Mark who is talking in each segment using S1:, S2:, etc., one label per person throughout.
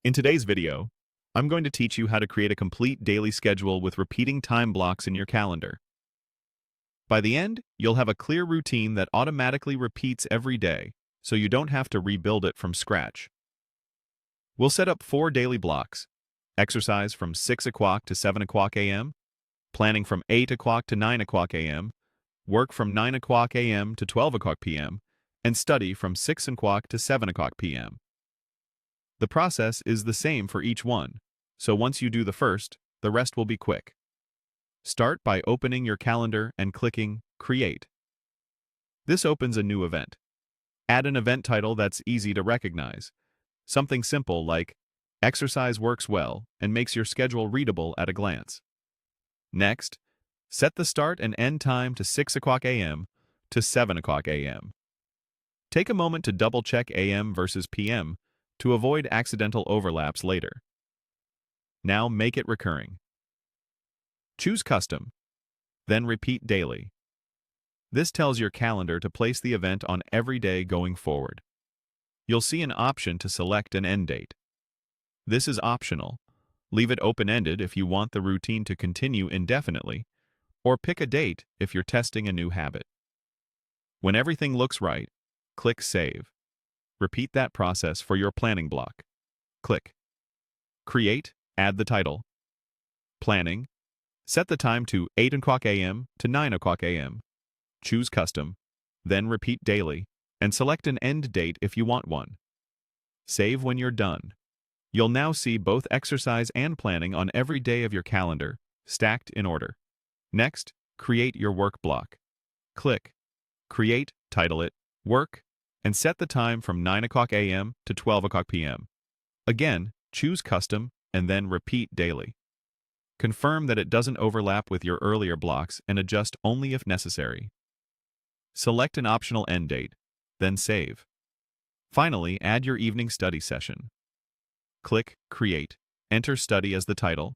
S1: In today's video, I'm going to teach you how to create a complete daily schedule with repeating time blocks in your calendar. By the end, you'll have a clear routine that automatically repeats every day, so you don't have to rebuild it from scratch. We'll set up 4 daily blocks: exercise from 6 o'clock to 7 o'clock a.m., planning from 8 o'clock to 9 o'clock a.m., work from 9 o'clock a.m. to 12 o'clock p.m., and study from 6 o'clock to 7 o'clock p.m. The process is the same for each one, so once you do the first, the rest will be quick. Start by opening your calendar and clicking Create. This opens a new event. Add an event title that's easy to recognize. Something simple like Exercise works well and makes your schedule readable at a glance. Next, set the start and end time to 6 o'clock a.m. to 7 o'clock a.m. Take a moment to double-check a.m. versus p.m. to avoid accidental overlaps later. Now make it recurring. Choose Custom, then repeat daily. This tells your calendar to place the event on every day going forward. You'll see an option to select an end date. This is optional. Leave it open-ended if you want the routine to continue indefinitely, or pick a date if you're testing a new habit. When everything looks right, click Save. Repeat that process for your planning block. Click Create, add the title. Planning. Set the time to 8 o'clock a.m. to 9 o'clock a.m. Choose Custom, then repeat daily, and select an end date if you want one. Save when you're done. You'll now see both exercise and planning on every day of your calendar, stacked in order. Next, create your work block. Click Create, title it Work, and set the time from 9 o'clock a.m. to 12 o'clock p.m. Again, choose Custom and then repeat daily. Confirm that it doesn't overlap with your earlier blocks and adjust only if necessary. Select an optional end date, then save. Finally, add your evening study session. Click Create, enter Study as the title,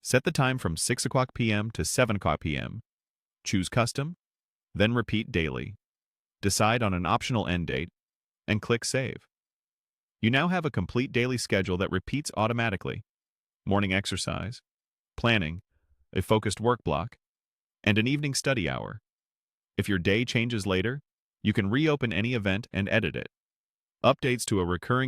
S1: set the time from 6 o'clock p.m. to 7 o'clock p.m. Choose Custom, then repeat daily. Decide on an optional end date, and click Save. You now have a complete daily schedule that repeats automatically: morning exercise, planning, a focused work block, and an evening study hour. If your day changes later, you can reopen any event and edit it. Updates to a recurring